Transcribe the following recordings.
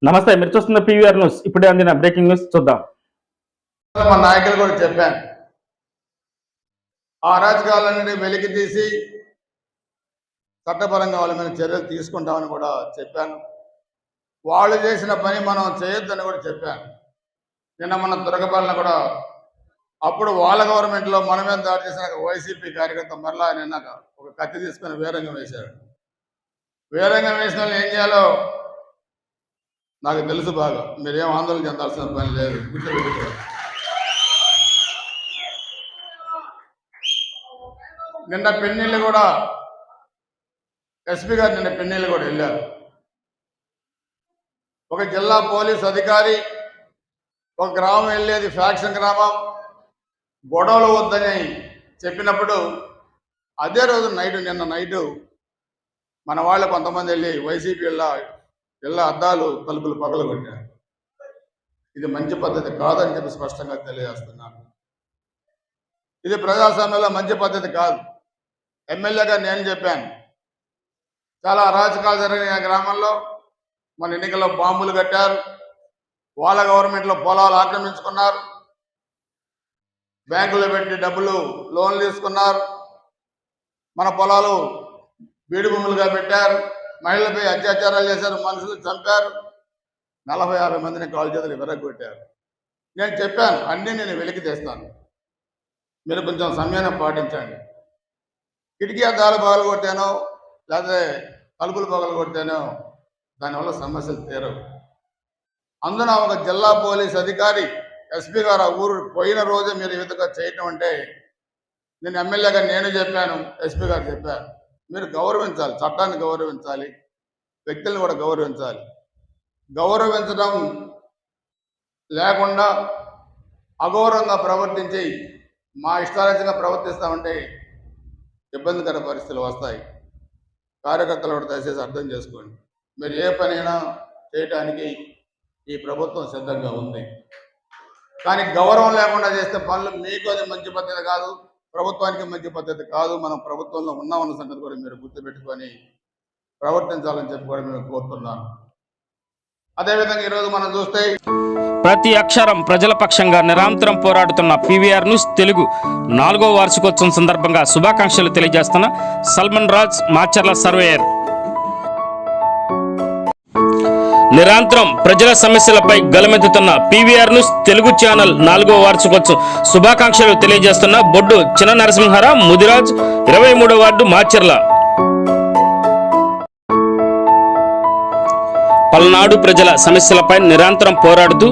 నమస్తే, మీరు చూస్తున్న పీవీఆర్ న్యూస్. ఇప్పుడే అందిన బ్రేకింగ్ న్యూస్ చూద్దాం. మా నాయకులు కూడా చెప్పాను, ఆ అరాజకాలన్నీ వెలికి తీసి చట్టపరంగా వాళ్ళ మీద చర్యలు తీసుకుంటామని కూడా చెప్పాను. వాళ్ళు చేసిన పని మనం చేయొద్దని కూడా చెప్పాను. నిన్న మన దుర్గపాలన కూడా అప్పుడు వాళ్ళ గవర్నమెంట్లో మన మీద దాడి చేసిన వైసీపీ కార్యకర్త మరలా నిన్న ఒక కత్తి తీసుకొని వీరంగం వేశాడు. వీరంగం వేసిన వాళ్ళు ఏం చేయాలో నాకు తెలుసు బాగా. మీరేం ఆందోళన చెందాల్సిన పని లేదు. నిన్న పెన్నీళ్ళు కూడా ఎస్పీ గారు నిన్న పెన్నీళ్ళు కూడా వెళ్ళారు. ఒక జిల్లా పోలీస్ అధికారి ఒక గ్రామం వెళ్ళేది ఫ్యాక్షన్ గ్రామం, గొడవలు వద్దని చెప్పినప్పుడు అదే రోజు నిన్న నైటు మన వాళ్ళు కొంతమంది వెళ్ళి వైసీపీ ఇళ్ళ అద్దాలు తలుపులు పగలు కొట్టారు. ఇది మంచి పద్ధతి కాదని చెప్పి స్పష్టంగా తెలియజేస్తున్నాను. ఇది ప్రజాస్వామ్యంలో మంచి పద్ధతి కాదు. ఎమ్మెల్యేగా నేను చెప్పాను, చాలా అరాచకాలు జరిగిన గ్రామంలో మన ఎన్నికల్లో బాంబులు కట్టారు, వాళ్ళ గవర్నమెంట్లో పొలాలు ఆక్రమించుకున్నారు, బ్యాంకులో పెట్టి డబ్బులు లోన్లు తీసుకున్నారు, మన పొలాలు బీడు భూములుగా పెట్టారు, మహిళలపై అత్యాచారాలు చేశారు, మనుషులు చంపారు, 40-50 మందిని కాలు చేతులు విరగొట్టారు. నేను చెప్పాను, అన్నీ నేను వెలికి తెస్తాను, మీరు కొంచెం సమయాన్ని పాటించండి. కిటికీ అద్దాలు పగలు కొట్టానో లేకపోతే తలుపులు పగలు కొట్టానో దానివల్ల సమస్యలు తీరవు. అందున ఒక జిల్లా పోలీస్ అధికారి ఎస్పీ గారు ఊరు పోయిన రోజే మీరు ఈ విధంగా చేయటం అంటే, నేను ఎమ్మెల్యేగా నేను చెప్పాను, ఎస్పీ గారు చెప్పారు, మీరు గౌరవించాలి, చట్టాన్ని గౌరవించాలి, వ్యక్తులను కూడా గౌరవించాలి. గౌరవించడం లేకుండా అగౌరవంగా ప్రవర్తించి మా ఇష్టారాజ్యంగా ప్రవర్తిస్తామంటే ఇబ్బందికర పరిస్థితులు వస్తాయి. కార్యకర్తలు కూడా దయచేసి అర్థం చేసుకోండి. మీరు ఏ పనైనా చేయటానికి ఈ ప్రభుత్వం సిద్ధంగా ఉంది. కానీ గౌరవం లేకుండా చేస్తే పనులు మీకు అది మంచి పద్ధతి కాదు, ప్రభుత్వానికి మంచి పద్ధతి కాదు. మనం ప్రభుత్వంలో ఉన్నామన్న సంగతి కూడా మీరు గుర్తుపెట్టుకొని ప్రవర్తించాలని చెప్పి కూడా మేము కోరుతున్నాను. అదేవిధంగా ఈరోజు మనం చూస్తే ప్రతి అక్షరం ప్రజల పక్షంగా నిరంతరం పోరాడుతున్న పీవీఆర్ న్యూస్ తెలుగు 4వ వార్షికోత్సవం సందర్భంగా శుభాకాంక్షలు తెలియజేస్తున్న సల్మాన్ రాజ్ మాచర్ల సర్వేయర్. నిరంతరం ప్రజల సమస్యలపై గలమెత్తుతున్న పీవీఆర్ న్యూస్ తెలుగు ఛానల్ 4వ వార్షికోత్సవం శుభాకాంక్షలు తెలియజేస్తున్న బొడ్డు చిన్న నరసింహారావు ముదిరాజ్ 23వ వార్డు మాచర్ల. పల్నాడు ప్రజల సమస్యలపై నిరంతరం పోరాడుతూ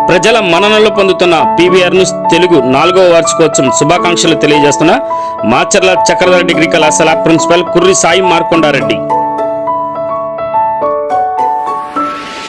ప్రజల మన్ననలు పొందుతున్న పీవీఆర్ న్యూస్ తెలుగు 4వ వార్షికోత్సవం శుభాకాంక్షలు తెలియజేస్తున్న మాచర్ల చక్రధర డిగ్రీ కళాశాల ప్రిన్సిపల్ కుర్రి సాయి మార్కొండారెడ్డి.